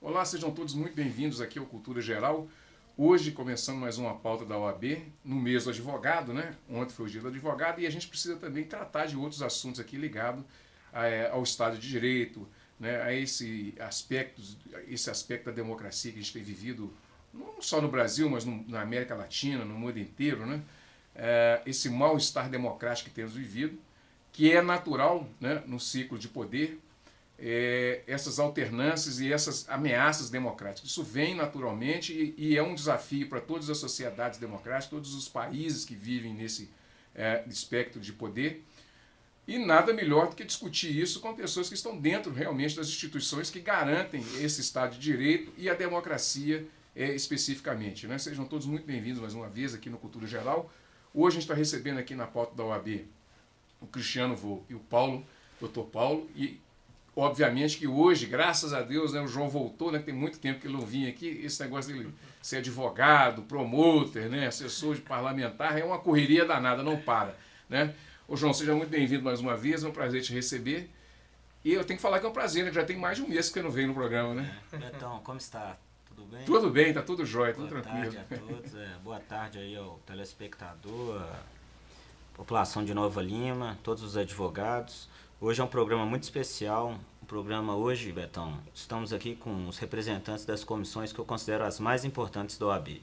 Olá, sejam todos muito bem-vindos aqui ao Cultura Geral. Hoje, começando mais uma pauta da OAB, no mês do advogado, né? Ontem foi o dia do advogado e a gente precisa também tratar de outros assuntos aqui ligados ao Estado de Direito, né? A esse aspecto da democracia que a gente tem vivido, não só no Brasil, mas na América Latina, no mundo inteiro, né? Esse mal-estar democrático que temos vivido, que é natural, né, no ciclo de poder, essas alternâncias e essas ameaças democráticas. Isso vem naturalmente e é um desafio para todas as sociedades democráticas, todos os países que vivem nesse espectro de poder. E nada melhor do que discutir isso com pessoas que estão dentro realmente das instituições que garantem esse Estado de Direito e a democracia especificamente, né? Sejam todos muito bem-vindos mais uma vez aqui no Cultura Geral. Hoje a gente está recebendo aqui na pauta da OAB o Cristiano Volpi e o Paulo, Dr. Paulo, e obviamente que hoje, graças a Deus, né, o João voltou, né, que tem muito tempo que ele não vinha aqui, esse negócio dele ser advogado, promotor, né, assessor de parlamentar, é uma correria danada, não para, né? Ô João, seja muito bem-vindo mais uma vez, é um prazer te receber. E eu tenho que falar que é um prazer, né, que já tem mais de um mês que eu não venho no programa, né? Betão, como está? Tudo bem? Tudo bem, tá tudo jóia, tudo tranquilo. Boa tarde a todos, boa tarde aí ao telespectador, população de Nova Lima, todos os advogados. Hoje é um programa muito especial. O programa hoje, Betão, estamos aqui com os representantes das comissões que eu considero as mais importantes da OAB.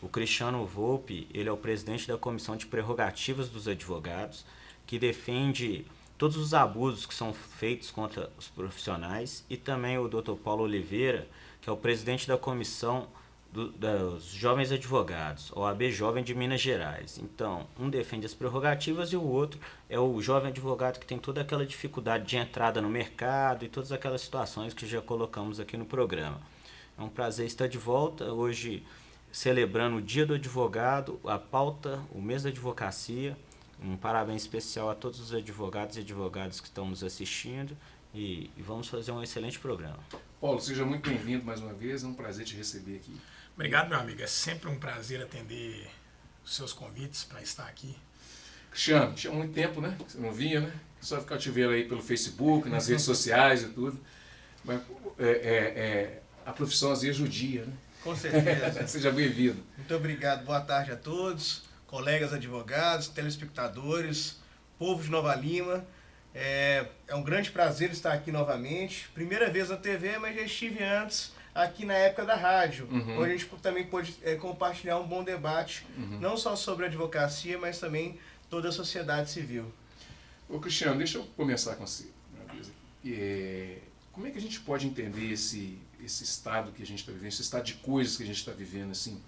O Cristiano Volpi, ele é o presidente da Comissão de Prerrogativas dos Advogados, que defende todos os abusos que são feitos contra os profissionais, e também o Dr. Paulo Oliveira, que é o presidente da Comissão dos Jovens Advogados, OAB Jovem de Minas Gerais. Então, um defende as prerrogativas e o outro é o jovem advogado que tem toda aquela dificuldade de entrada no mercado e todas aquelas situações que já colocamos aqui no programa. É um prazer estar de volta, hoje celebrando o Dia do Advogado, a pauta, o mês da advocacia. Um parabéns especial a todos os advogados e advogadas que estão nos assistindo e vamos fazer um excelente programa. Paulo, seja muito bem-vindo mais uma vez, é um prazer te receber aqui. Obrigado, meu amigo. É sempre um prazer atender os seus convites para estar aqui. Cristiano, tinha muito tempo, né? Você não vinha, né? Só ficar te vendo aí pelo Facebook, nas redes sociais e tudo. Mas a profissão às vezes judia, né? Com certeza. Seja bem-vindo. Muito obrigado. Boa tarde a todos, colegas advogados, telespectadores, povo de Nova Lima. É um grande prazer estar aqui novamente. Primeira vez na TV, mas já estive antes aqui na época da rádio, onde a gente também pôde compartilhar um bom debate, não só sobre a advocacia, mas também toda a sociedade civil. Ô Cristiano, deixa eu começar com você. Como é que a gente pode entender esse estado que a gente está vivendo, esse estado de coisas que a gente está vivendo, assim?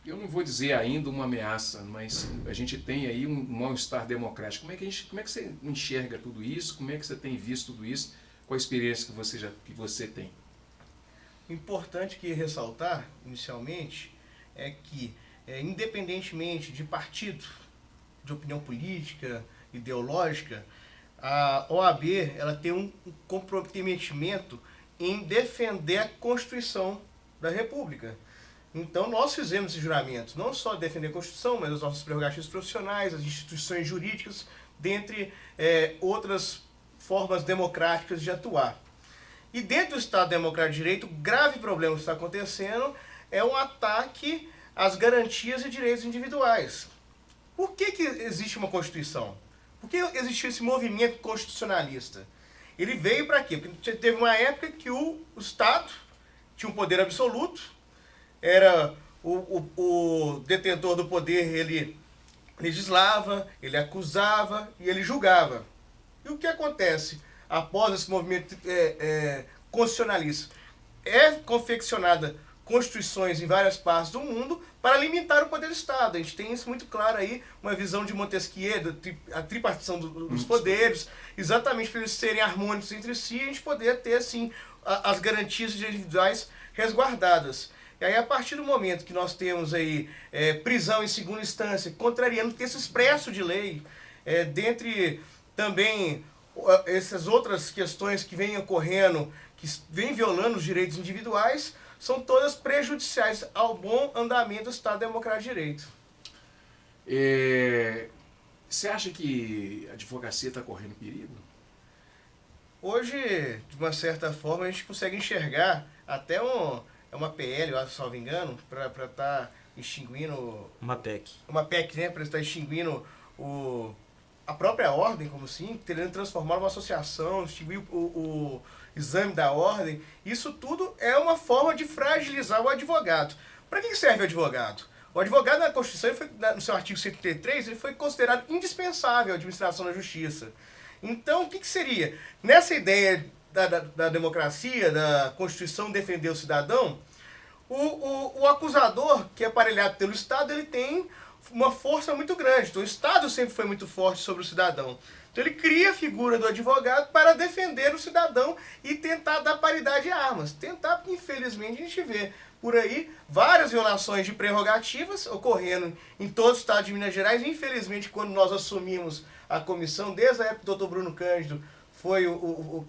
Eu não vou dizer ainda uma ameaça, mas a gente tem aí um mal-estar democrático. Como é que você enxerga tudo isso? Como é que você tem visto tudo isso? Qual a experiência que você tem? Importante que ressaltar, inicialmente, é que, independentemente de partido, de opinião política, ideológica, a OAB ela tem um comprometimento em defender a Constituição da República. Então, nós fizemos esse juramento, não só defender a Constituição, mas as nossas prerrogativas profissionais, as instituições jurídicas, dentre outras formas democráticas de atuar. E dentro do Estado Democrático de Direito, o grave problema que está acontecendo é um ataque às garantias e direitos individuais. Por que existe uma Constituição? Por que existiu esse movimento constitucionalista? Ele veio para quê? Porque teve uma época que o Estado tinha um poder absoluto, era o detentor do poder, ele legislava, ele acusava e ele julgava. E o que acontece após esse movimento constitucionalista? É confeccionada constituições em várias partes do mundo para limitar o poder do Estado. A gente tem isso muito claro aí, uma visão de Montesquieu, a tripartição dos poderes, exatamente para eles serem harmônicos entre si e a gente poder ter, assim, as garantias individuais resguardadas. E aí, a partir do momento que nós temos aí prisão em segunda instância, contrariando o texto expresso de lei, dentre também essas outras questões que vêm ocorrendo, que vêm violando os direitos individuais, são todas prejudiciais ao bom andamento do Estado Democrático de Direito. Você acha que a advocacia está correndo perigo? Hoje, de uma certa forma, a gente consegue enxergar até uma PL, eu acho, salvo engano, para estar extinguindo... Uma PEC. Uma PEC, né? Para estar extinguindo a própria ordem, como assim, querendo transformar numa associação, extinguir o exame da ordem. Isso tudo é uma forma de fragilizar o advogado. Para que serve o advogado? O advogado na Constituição, no seu artigo 133, ele foi considerado indispensável à administração da justiça. Então, o que seria? Nessa ideia da democracia, da Constituição defender o cidadão, o acusador, que é aparelhado pelo Estado, ele tem uma força muito grande. Então, o Estado sempre foi muito forte sobre o cidadão. Então, ele cria a figura do advogado para defender o cidadão e tentar dar paridade de armas. Tentar, porque, infelizmente, a gente vê por aí várias violações de prerrogativas ocorrendo em todo o estado de Minas Gerais. Infelizmente, quando nós assumimos a comissão, desde a época do Dr. Bruno Cândido,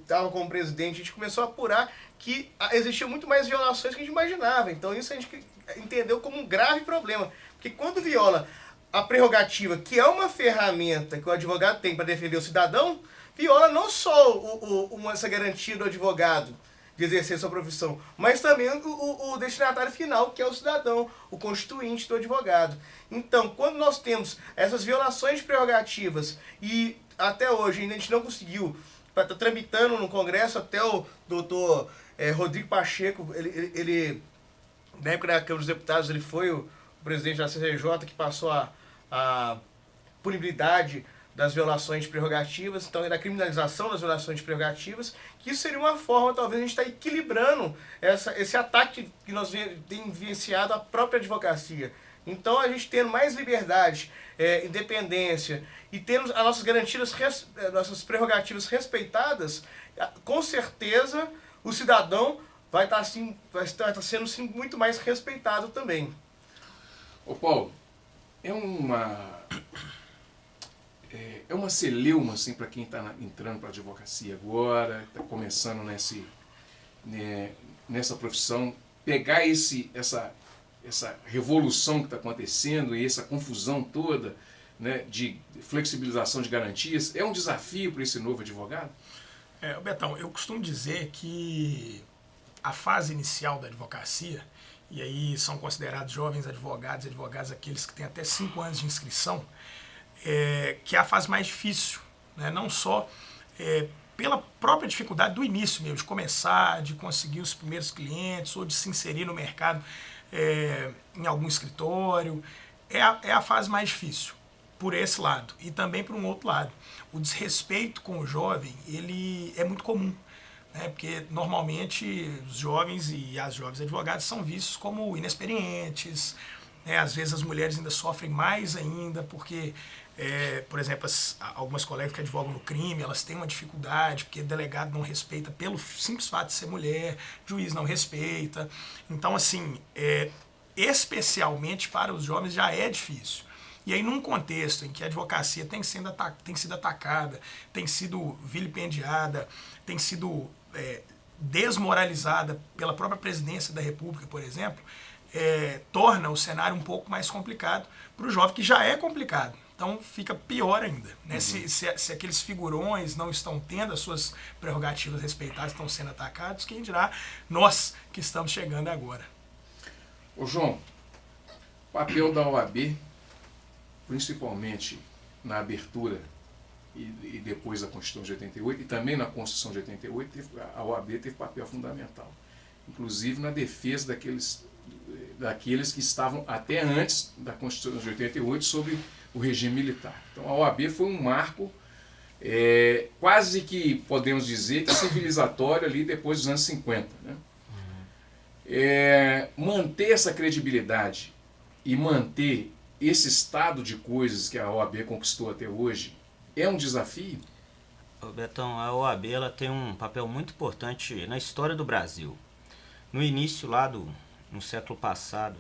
estava como presidente, a gente começou a apurar que existiam muito mais violações que a gente imaginava. Então isso a gente entendeu como um grave problema. Porque quando viola a prerrogativa, que é uma ferramenta que o advogado tem para defender o cidadão, viola não só essa garantia do advogado de exercer sua profissão, mas também o destinatário final, que é o cidadão, o constituinte do advogado. Então, quando nós temos essas violações de prerrogativas e até hoje ainda a gente não conseguiu, está tramitando no Congresso, até o doutor Rodrigo Pacheco, ele na época da Câmara dos Deputados, ele foi o presidente da CCJ que passou a punibilidade das violações de prerrogativas, então da criminalização das violações de prerrogativas, que isso seria uma forma, talvez, a gente estar equilibrando esse ataque que nós temos vivenciado à própria advocacia. Então, a gente tendo mais liberdade, independência e tendo as nossas garantias, nossas prerrogativas respeitadas, com certeza o cidadão vai estar sendo sim, muito mais respeitado também. Ô Paulo, é uma celeuma assim, para quem está entrando para a advocacia agora, está começando nessa profissão, pegar essa revolução que está acontecendo e essa confusão toda, né, de flexibilização de garantias, é um desafio para esse novo advogado? Betão, eu costumo dizer que a fase inicial da advocacia, e aí são considerados jovens advogados e advogadas aqueles que têm até 5 anos de inscrição, que é a fase mais difícil, né? Não só pela própria dificuldade do início mesmo, de começar, de conseguir os primeiros clientes ou de se inserir no mercado em algum escritório, é a fase mais difícil, por esse lado. E também por um outro lado, o desrespeito com o jovem, ele é muito comum, né? Porque normalmente os jovens e as jovens advogadas são vistos como inexperientes, né? Às vezes as mulheres ainda sofrem mais ainda, porque por exemplo, algumas colegas que advogam no crime, elas têm uma dificuldade, porque o delegado não respeita pelo simples fato de ser mulher, juiz não respeita. Então, assim, especialmente para os jovens já é difícil. E aí, num contexto em que a advocacia tem sido atacada, tem sido vilipendiada, tem sido desmoralizada pela própria presidência da República, por exemplo, torna o cenário um pouco mais complicado para o jovem, que já é complicado. Então fica pior ainda, né? Uhum. Se aqueles figurões não estão tendo as suas prerrogativas respeitadas, estão sendo atacados, quem dirá nós que estamos chegando agora. Ô João, papel da OAB, principalmente na abertura e depois da Constituição de 88, e também na Constituição de 88, a OAB teve papel fundamental, inclusive na defesa daqueles que estavam até antes da Constituição de 88 sobre o regime militar. Então a OAB foi um marco quase que, podemos dizer, que civilizatório ali depois dos anos 50. Né? Manter essa credibilidade e manter esse estado de coisas que a OAB conquistou até hoje é um desafio? Betão, a OAB ela tem um papel muito importante na história do Brasil. No início lá no século passado,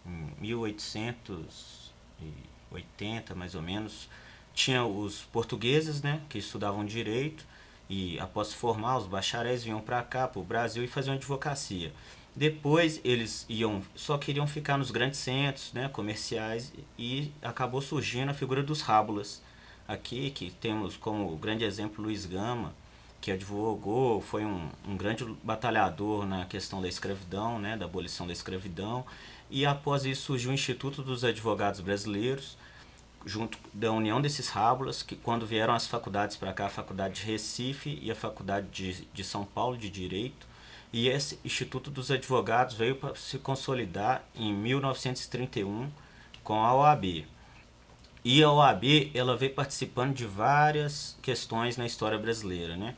em 1880 mais ou menos, tinha os portugueses, né, que estudavam direito e após se formar, os bacharéis vinham para cá, para o Brasil, e faziam advocacia. Depois eles só queriam ficar nos grandes centros, né, comerciais, e acabou surgindo a figura dos rábulas. Aqui que temos como grande exemplo Luiz Gama, que advogou, foi um grande batalhador na questão da escravidão, né, da abolição da escravidão, e após isso surgiu o Instituto dos Advogados Brasileiros, junto da união desses rábulas, que quando vieram as faculdades para cá, a Faculdade de Recife e a Faculdade de São Paulo de Direito, e esse Instituto dos Advogados veio para se consolidar em 1931 com a OAB. E a OAB ela veio participando de várias questões na história brasileira, né?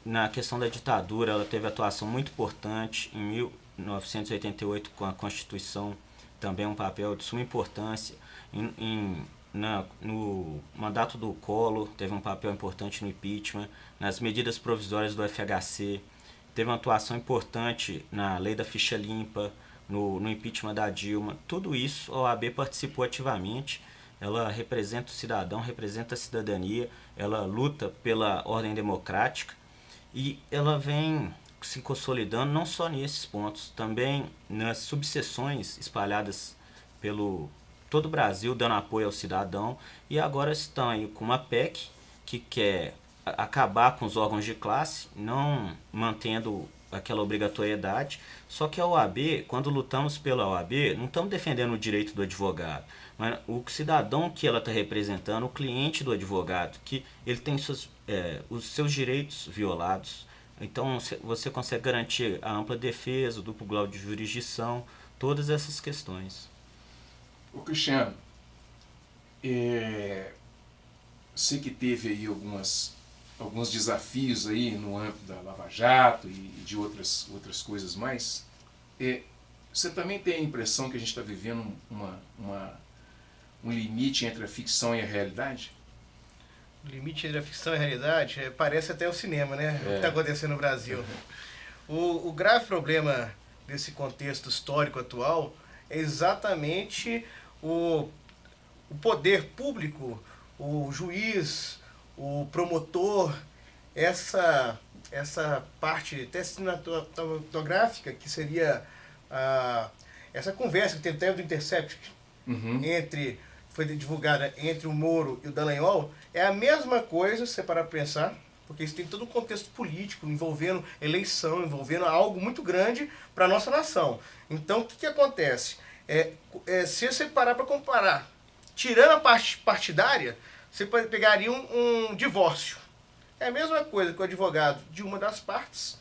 Na questão da ditadura, ela teve atuação muito importante em 1988 com a Constituição, também um papel de suma importância. No mandato do Collor, teve um papel importante no impeachment, nas medidas provisórias do FHC, teve uma atuação importante na lei da ficha limpa, no impeachment da Dilma. Tudo isso a OAB participou ativamente. Ela representa o cidadão, representa a cidadania, ela luta pela ordem democrática e ela vem se consolidando não só nesses pontos, também nas subseções espalhadas pelo todo o Brasil, dando apoio ao cidadão, e agora estão aí com uma PEC que quer acabar com os órgãos de classe, não mantendo aquela obrigatoriedade. Só que a OAB, quando lutamos pela OAB, não estamos defendendo o direito do advogado, mas o cidadão que ela está representando, o cliente do advogado, que ele tem os seus direitos violados. Então você consegue garantir a ampla defesa, o duplo grau de jurisdição, todas essas questões. Ô Cristiano, sei que teve aí alguns desafios aí no âmbito da Lava Jato e de outras coisas mais. Você também tem a impressão que a gente está vivendo um limite entre a ficção e a realidade? O limite entre a ficção e a realidade parece até o cinema, né? O que está acontecendo no Brasil. O grave problema desse contexto histórico atual é exatamente o poder público, o juiz, o promotor, essa parte até cinematográfica que seria essa conversa que teve até do Intercept foi divulgada entre o Moro e o Dallagnol, é a mesma coisa, se você parar para pensar, porque isso tem todo um contexto político envolvendo eleição, envolvendo algo muito grande para a nossa nação. Então, o que acontece? Se você parar para comparar, tirando a parte partidária, você pegaria um divórcio. É a mesma coisa que o advogado de uma das partes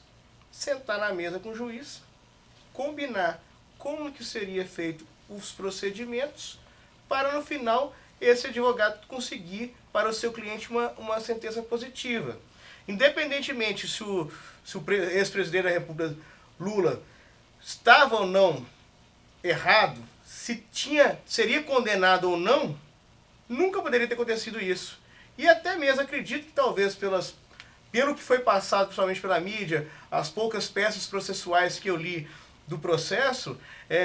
sentar na mesa com o juiz, combinar como que seria feito os procedimentos para no final esse advogado conseguir para o seu cliente uma sentença positiva. Independentemente se o ex-presidente da República, Lula, estava ou não errado, seria condenado ou não, nunca poderia ter acontecido isso. E até mesmo acredito que talvez pelo que foi passado, principalmente pela mídia, as poucas peças processuais que eu li do processo,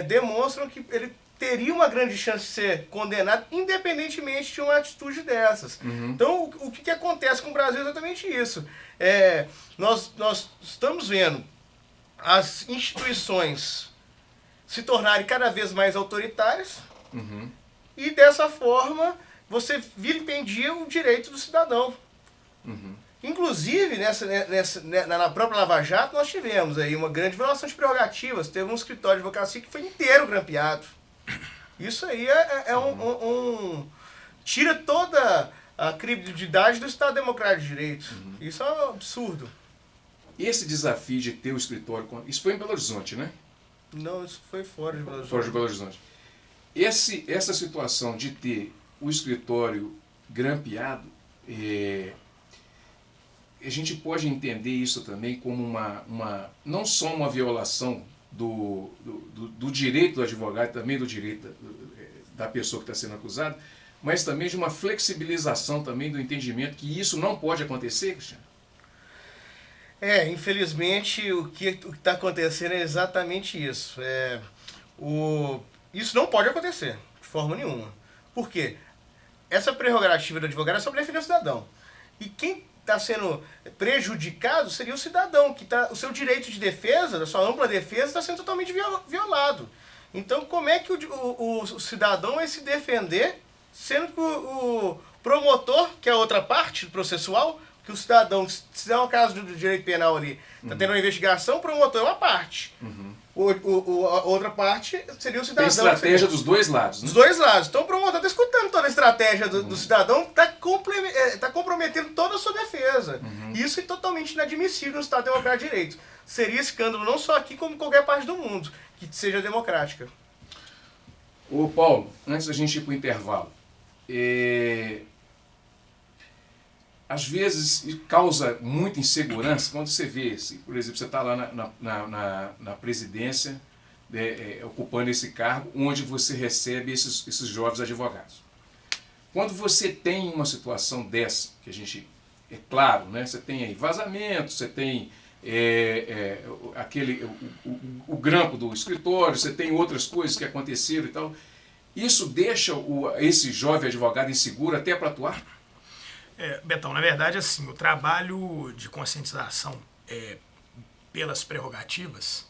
demonstram que ele teria uma grande chance de ser condenado, independentemente de uma atitude dessas. Então, o que acontece com o Brasil é exatamente isso. Nós estamos vendo as instituições se tornarem cada vez mais autoritárias e, dessa forma, você vilipendia o direito do cidadão. Inclusive, na própria Lava Jato, nós tivemos aí uma grande violação de prerrogativas. Teve um escritório de advocacia que foi inteiro grampeado. Isso aí tira toda a credibilidade do Estado Democrático de Direito. Isso é um absurdo. E esse desafio de ter o escritório... Isso foi em Belo Horizonte, né? Não, isso foi fora de Belo Horizonte. Fora de Belo Horizonte. Essa situação de ter o escritório grampeado, a gente pode entender isso também como não só uma violação do direito do advogado, também do direito da pessoa que está sendo acusada, mas também de uma flexibilização também do entendimento que isso não pode acontecer, Cristiano? Infelizmente o que está acontecendo é exatamente isso. Isso não pode acontecer, de forma nenhuma. Por quê? Essa prerrogativa do advogado é sobre defender o cidadão. E quem está sendo prejudicado seria o cidadão, o seu direito de defesa, da sua ampla defesa, está sendo totalmente violado. Então, como é que o cidadão vai se defender, sendo que o promotor, que é a outra parte processual, que que o cidadão, se é um caso do direito penal ali, está tendo uma investigação, o promotor é uma parte. A outra parte seria o cidadão. Tem estratégia dos dois lados, né? Dos dois lados. Então o promotor está escutando toda a estratégia do cidadão, está comprometendo toda a sua defesa. Isso é totalmente inadmissível no Estado Democrático de Direito. Seria escândalo não só aqui, como em qualquer parte do mundo, que seja democrática. Ô Paulo, antes da gente ir para o intervalo, às vezes causa muita insegurança quando você vê, por exemplo, você está lá na presidência, ocupando esse cargo, onde você recebe esses jovens advogados. Quando você tem uma situação dessa, que a gente, é claro, né, você tem aí vazamento, você tem o grampo do escritório, você tem outras coisas que aconteceram e tal, isso deixa esse jovem advogado inseguro até para atuar? Betão, na verdade, assim, o trabalho de conscientização pelas prerrogativas,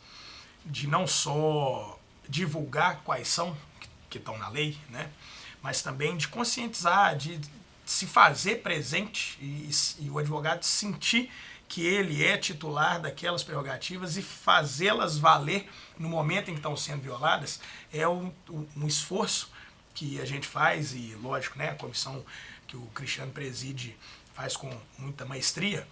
de não só divulgar quais são, que estão na lei, né, mas também de conscientizar, de se fazer presente e o advogado sentir que ele é titular daquelas prerrogativas e fazê-las valer no momento em que estão sendo violadas, é um esforço que a gente faz, e lógico, né, a comissão que o Cristiano preside faz com muita maestria,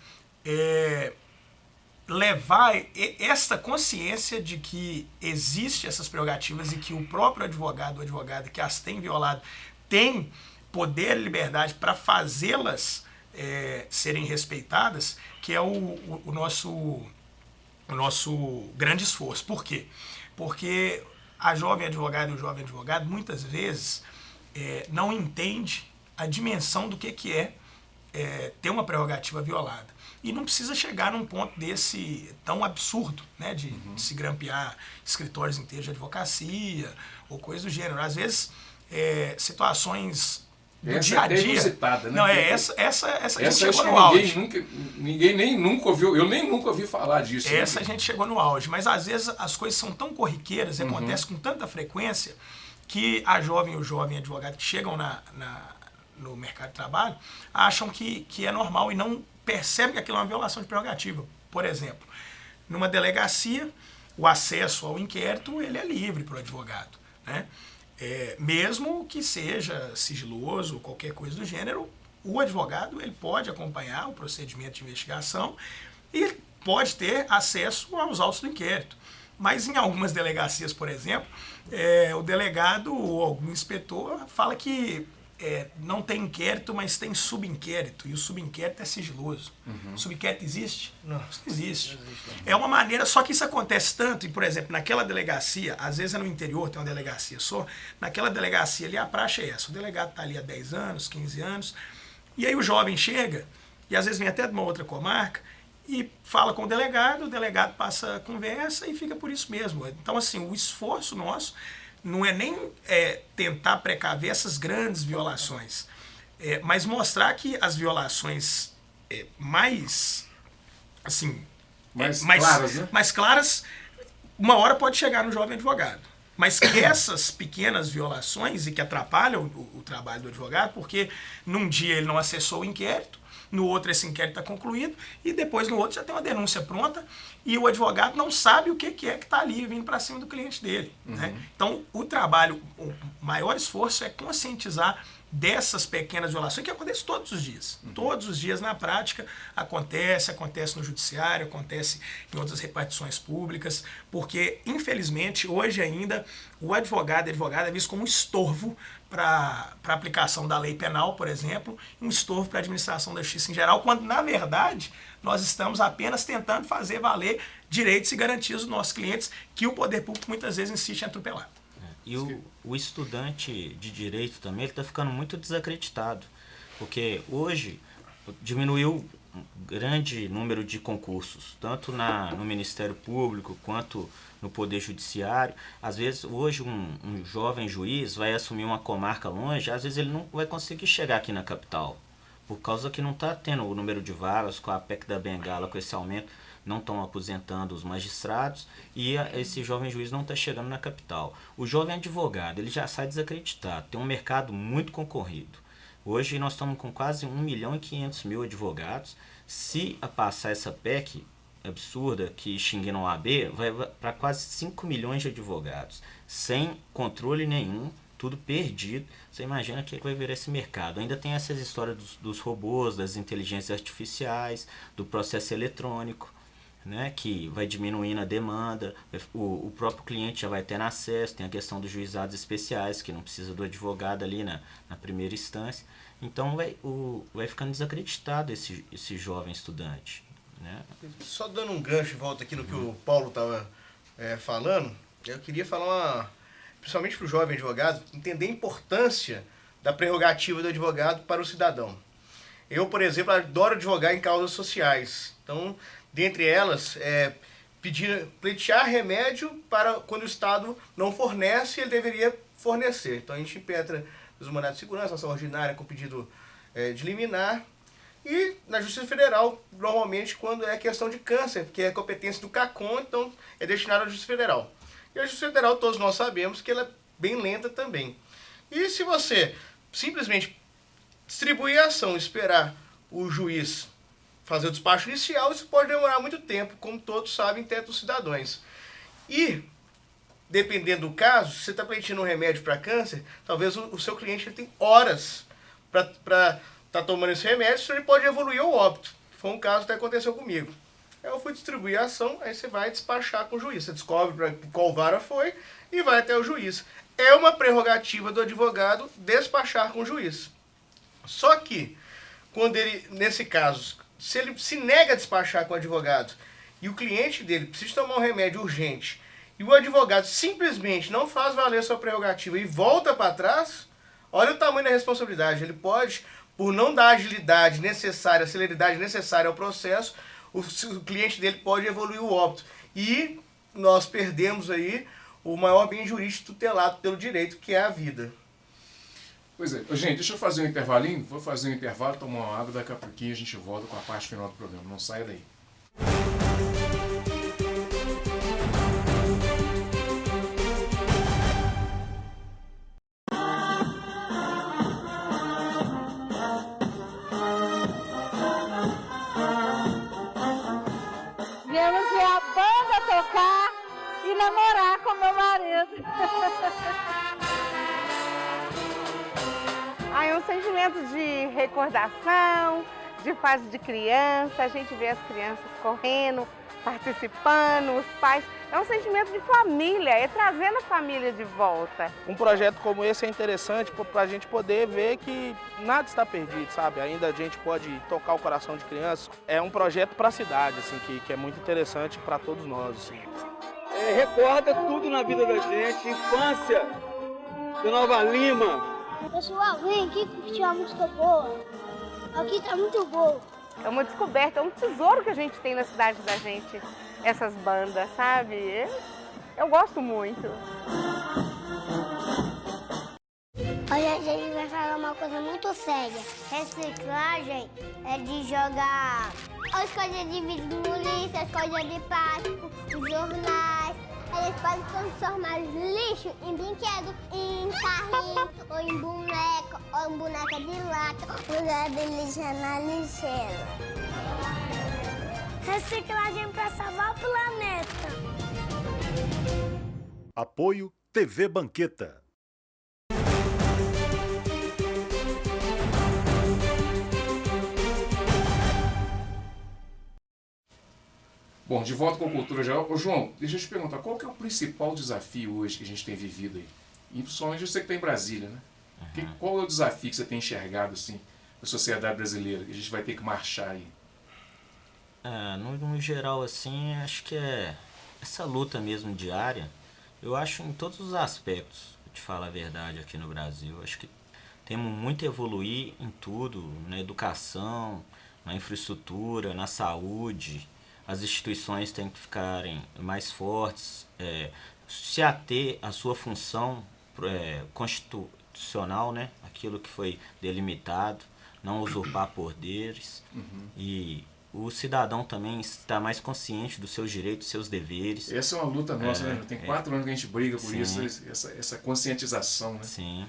levar esta consciência de que existem essas prerrogativas e que o próprio advogado ou advogada que as tem violado tem poder e liberdade para fazê-las serem respeitadas, que é o nosso grande esforço. Por quê? Porque a jovem advogada e o jovem advogado muitas vezes não entende a dimensão do que é ter uma prerrogativa violada. E não precisa chegar num ponto desse tão absurdo, né, de se grampear escritórios inteiros de advocacia ou coisa do gênero. Às vezes, situações do dia a dia. Inusitada, né? Não, essa a gente chegou no auge. Ninguém nem nunca ouviu, eu nem nunca ouvi falar disso. Essa a gente chegou no auge, mas às vezes as coisas são tão corriqueiras, acontecem com tanta frequência, que a jovem e o jovem advogado que chegam no mercado de trabalho acham que é normal e não percebem que aquilo é uma violação de prerrogativa. Por exemplo, numa delegacia, o acesso ao inquérito ele é livre para o advogado, né? Mesmo que seja sigiloso ou qualquer coisa do gênero, o advogado ele pode acompanhar o procedimento de investigação e pode ter acesso aos autos do inquérito. Mas em algumas delegacias, por exemplo, o delegado ou algum inspetor fala que não tem inquérito, mas tem subinquérito, e o subinquérito é sigiloso. O subinquérito existe? Não. Isso não existe. É uma maneira, só que isso acontece tanto, e por exemplo, naquela delegacia, às vezes é no interior, tem uma delegacia só, naquela delegacia ali a praxe é essa, o delegado está ali há 10 anos, 15 anos, e aí o jovem chega, e às vezes vem até de uma outra comarca, e fala com o delegado passa a conversa e fica por isso mesmo. Então, assim, o esforço nosso não é nem tentar precaver essas grandes violações, mas mostrar que as violações mais claras, né? mais claras, uma hora pode chegar no jovem advogado. Mas que essas pequenas violações e que atrapalham o trabalho do advogado, porque num dia ele não acessou o inquérito, no outro esse inquérito está concluído, e depois no outro já tem uma denúncia pronta, e o advogado não sabe o que está ali vindo para cima do cliente dele. Né? Então, o maior esforço é conscientizar dessas pequenas violações que acontecem todos os dias. Todos os dias na prática acontece no judiciário, acontece em outras repartições públicas, porque infelizmente hoje ainda o advogado e a advogada é visto como um estorvo para a aplicação da lei penal, por exemplo, e um estorvo para a administração da justiça em geral, quando na verdade nós estamos apenas tentando fazer valer direitos e garantias dos nossos clientes que o poder público muitas vezes insiste em atropelar. E o estudante de direito também está ficando muito desacreditado, porque hoje diminuiu um grande número de concursos, tanto no Ministério Público quanto no Poder Judiciário. Às vezes, hoje, um jovem juiz vai assumir uma comarca longe, às vezes ele não vai conseguir chegar aqui na capital, por causa que não está tendo o número de vagas, com a PEC da Bengala, com esse aumento, não estão aposentando os magistrados e esse jovem juiz não está chegando na capital. O jovem advogado, ele já sai desacreditado, tem um mercado muito concorrido. Hoje nós estamos com quase 1.500.000 advogados, Se passar essa PEC absurda que extinguiram a OAB, vai para quase 5 milhões de advogados, sem controle nenhum, tudo perdido. Você imagina que vai virar esse mercado. Ainda tem essas histórias dos robôs, das inteligências artificiais, do processo eletrônico, né, que vai diminuindo a demanda, o próprio cliente já vai tendo acesso, tem a questão dos juizados especiais, que não precisa do advogado ali na primeira instância. Então vai ficando desacreditado esse jovem estudante. Né? Só dando um gancho de volta aqui no que o Paulo estava falando, eu queria falar, principalmente para o jovem advogado, entender a importância da prerrogativa do advogado para o cidadão. Eu, por exemplo, adoro advogar em causas sociais. Então, dentre elas, pleitear remédio para quando o Estado não fornece, ele deveria fornecer. Então, a gente impetra os mandados de segurança, ação ordinária com pedido de liminar. E na Justiça Federal, normalmente, quando é questão de câncer, que é competência do CACON, então é destinado à Justiça Federal. E a Justiça Federal, todos nós sabemos que ela é bem lenta também. E se você simplesmente distribuir a ação e esperar o juiz fazer o despacho inicial, isso pode demorar muito tempo, como todos sabem, teto dos cidadãos. E, dependendo do caso, se você está pleiteando um remédio para câncer, talvez o seu cliente tem horas para estar tomando esse remédio, senão ele pode evoluir ao óbito. Foi um caso que aconteceu comigo. Eu fui distribuir a ação, aí você vai despachar com o juiz. Você descobre qual vara foi e vai até o juiz. É uma prerrogativa do advogado despachar com o juiz. Só que, quando ele, nesse caso, se ele se nega a despachar com o advogado e o cliente dele precisa tomar um remédio urgente e o advogado simplesmente não faz valer sua prerrogativa e volta para trás, olha o tamanho da responsabilidade. Ele pode, por não dar a agilidade necessária, a celeridade necessária ao processo, o cliente dele pode evoluir o óbito. E nós perdemos aí o maior bem jurídico tutelado pelo direito, que é a vida. Pois é. Gente, deixa eu fazer um intervalinho. Vou fazer um intervalo, tomar uma água, daqui a pouquinho a gente volta com a parte final do programa. Não saia daí. Viemos ver a banda tocar e namorar com meu marido. É um sentimento de recordação, de fase de criança, a gente vê as crianças correndo, participando, os pais. É um sentimento de família, é trazendo a família de volta. Um projeto como esse é interessante para a gente poder ver que nada está perdido, sabe? Ainda a gente pode tocar o coração de crianças. É um projeto para a cidade, assim, que é muito interessante para todos nós. Assim. Recorda tudo na vida da gente, infância de Nova Lima. Pessoal, vem aqui curtir uma música boa. Aqui tá muito bom. É uma descoberta, é um tesouro que a gente tem na cidade da gente, essas bandas, sabe? Eu gosto muito. Hoje a gente vai falar uma coisa muito séria. Reciclagem é de jogar as coisas de vidro no lixo, as coisas de plástico, os jornais. Eles podem transformar lixo em brinquedo, em carrinho, ou em boneca, ou em boneca de lata. O lugar de lixo é na lixeira. Reciclagem para salvar o planeta. Apoio TV Banqueta. Bom, de volta com a Cultura Geral. Ô, João, deixa eu te perguntar, qual que é o principal desafio hoje que a gente tem vivido aí? E principalmente você que está em Brasília, né? Qual é o desafio que você tem enxergado, assim, na sociedade brasileira, que a gente vai ter que marchar aí? No geral, assim, acho que é essa luta mesmo diária. Eu acho em todos os aspectos, pra te falar a verdade, aqui no Brasil. Acho que temos muito a evoluir em tudo, na educação, na infraestrutura, na saúde. As instituições têm que ficarem mais fortes, se ater à sua função constitucional, né? Aquilo que foi delimitado, não usurpar poderes. E o cidadão também está mais consciente dos seus direitos, dos seus deveres. Essa é uma luta nossa, né? Tem 4 anos que a gente briga por Sim. isso, essa conscientização, né? Sim.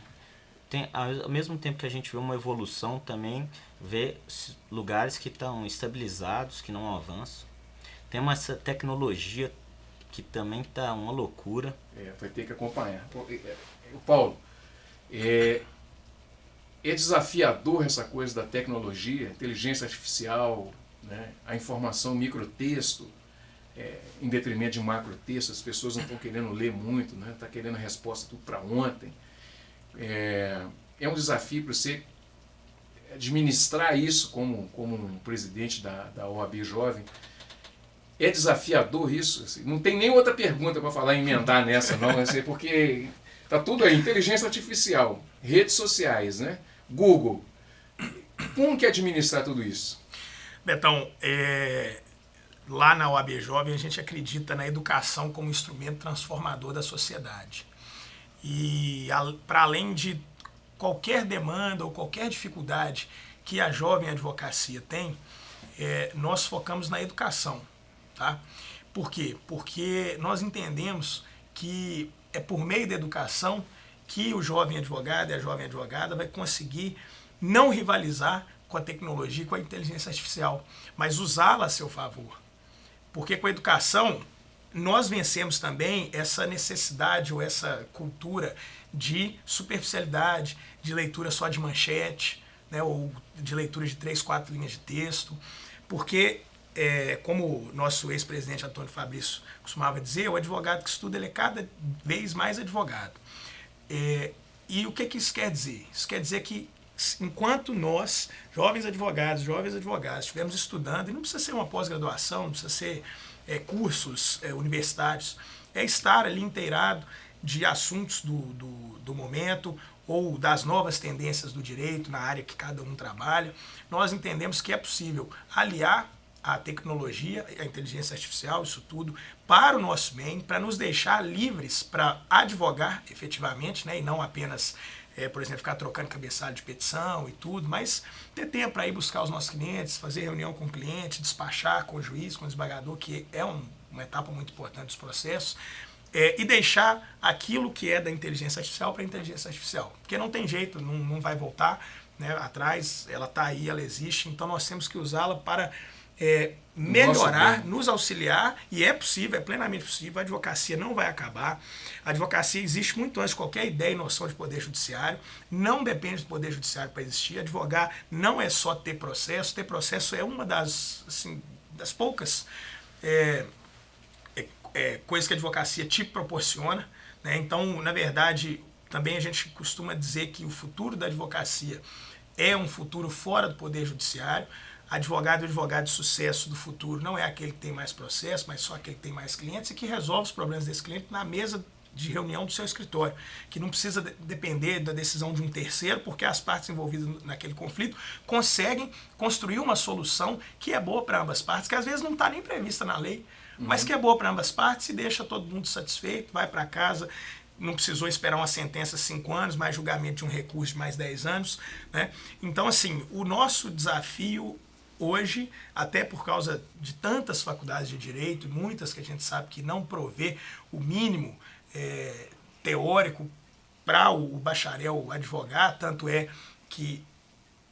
ao mesmo tempo que a gente vê uma evolução, também vê lugares que estão estabilizados, que não avançam. Tem essa tecnologia que também está uma loucura. Vai ter que acompanhar. Paulo, é desafiador essa coisa da tecnologia, inteligência artificial, né? A informação microtexto, em detrimento de macrotexto. As pessoas não estão querendo ler muito, né? Tá querendo a resposta tudo para ontem. É um desafio para você administrar isso como um presidente da OAB Jovem. É desafiador isso? Assim, não tem nem outra pergunta para falar, emendar nessa não, assim, porque tá tudo aí, inteligência artificial, redes sociais, né? Google. Como que é administrar tudo isso? Betão, lá na OAB Jovem a gente acredita na educação como instrumento transformador da sociedade. E para além de qualquer demanda ou qualquer dificuldade que a jovem advocacia tem, nós focamos na educação. Tá? Por quê? Porque nós entendemos que é por meio da educação que o jovem advogado e a jovem advogada vai conseguir não rivalizar com a tecnologia e com a inteligência artificial, mas usá-la a seu favor. Porque com a educação nós vencemos também essa necessidade ou essa cultura de superficialidade, de leitura só de manchete, né, ou de leitura de 3, 4 linhas de texto, porque como o nosso ex-presidente Antônio Fabrício costumava dizer, o advogado que estuda ele é cada vez mais advogado. E o que isso quer dizer? Isso quer dizer que enquanto nós, jovens advogados, estivermos estudando, e não precisa ser uma pós-graduação, não precisa ser cursos universitários, é estar ali inteirado de assuntos do momento ou das novas tendências do direito na área que cada um trabalha, nós entendemos que é possível aliar a tecnologia, a inteligência artificial, isso tudo, para o nosso bem, para nos deixar livres para advogar efetivamente, né, e não apenas, por exemplo, ficar trocando cabeçalho de petição e tudo, mas ter tempo para ir buscar os nossos clientes, fazer reunião com o cliente, despachar com o juiz, com o desembargador, que é uma etapa muito importante dos processos, e deixar aquilo que é da inteligência artificial para a inteligência artificial, porque não tem jeito, não vai voltar, né, atrás, ela está aí, ela existe, então nós temos que usá-la para melhorar, nos auxiliar, e é possível, é plenamente possível, a advocacia não vai acabar, a advocacia existe muito antes de qualquer ideia e noção de poder judiciário, não depende do poder judiciário para existir, advogar não é só ter processo é uma das poucas coisas que a advocacia te proporciona, né? Então, na verdade, também a gente costuma dizer que o futuro da advocacia é um futuro fora do poder judiciário. Advogado e advogado de sucesso do futuro não é aquele que tem mais processo, mas só aquele que tem mais clientes e que resolve os problemas desse cliente na mesa de reunião do seu escritório, que não precisa depender da decisão de um terceiro, porque as partes envolvidas naquele conflito conseguem construir uma solução que é boa para ambas partes, que às vezes não está nem prevista na lei, mas que é boa para ambas partes e deixa todo mundo satisfeito, vai para casa, não precisou esperar uma sentença de 5 anos, mais julgamento de um recurso de mais 10 anos. Né? Então, assim, o nosso desafio hoje, até por causa de tantas faculdades de direito, muitas que a gente sabe que não provê o mínimo teórico para o bacharel advogar, tanto é que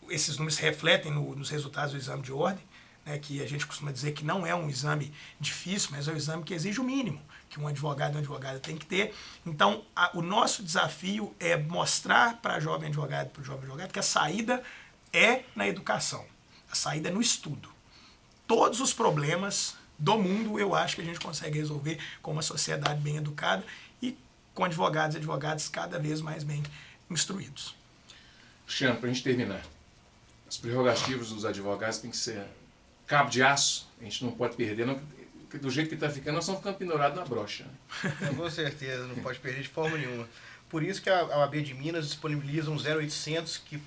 esses números refletem nos resultados do exame de ordem, né, que a gente costuma dizer que não é um exame difícil, mas é um exame que exige o mínimo que um advogado e uma advogada tem que ter. Então, o nosso desafio é mostrar para a jovem advogada e para o jovem advogado que a saída é na educação. A saída é no estudo. Todos os problemas do mundo eu acho que a gente consegue resolver com uma sociedade bem educada e com advogados e advogadas cada vez mais bem instruídos. Cristiano, para a gente terminar, as prerrogativas dos advogados têm que ser cabo de aço, a gente não pode perder, não, porque do jeito que está ficando, nós estamos ficando pendurados na brocha. Com certeza, não pode perder de forma nenhuma. Por isso que a OAB de Minas disponibiliza um 0800 que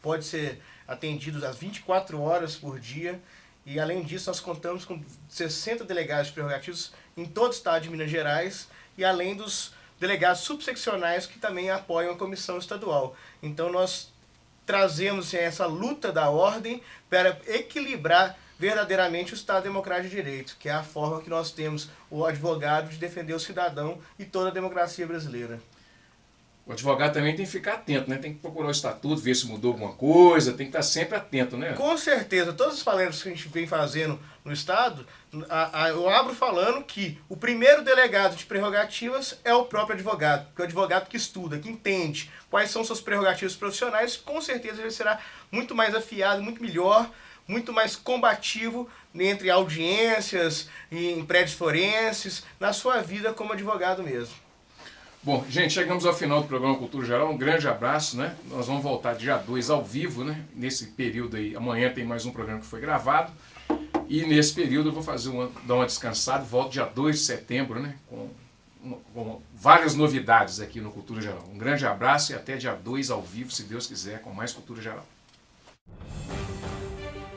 pode ser atendido às 24 horas por dia. E, além disso, nós contamos com 60 delegados de prerrogativos em todo o estado de Minas Gerais e além dos delegados subseccionais que também apoiam a comissão estadual. Então, nós trazemos essa luta da ordem para equilibrar verdadeiramente o Estado Democrático de Direito, que é a forma que nós temos o advogado de defender o cidadão e toda a democracia brasileira. O advogado também tem que ficar atento, né? Tem que procurar o estatuto, ver se mudou alguma coisa, tem que estar sempre atento, né? Com certeza, todas as palestras que a gente vem fazendo no Estado, eu abro falando que o primeiro delegado de prerrogativas é o próprio advogado, porque é o advogado que estuda, que entende quais são suas prerrogativas profissionais, com certeza ele será muito mais afiado, muito melhor, muito mais combativo entre audiências, em prédios forenses, na sua vida como advogado mesmo. Bom, gente, chegamos ao final do programa Cultura Geral. Um grande abraço, né? Nós vamos voltar dia 2 ao vivo, né? Nesse período aí, amanhã tem mais um programa que foi gravado. E nesse período eu vou dar uma descansada, volto dia 2 de setembro, né? Com várias novidades aqui no Cultura Geral. Um grande abraço e até dia 2 ao vivo, se Deus quiser, com mais Cultura Geral.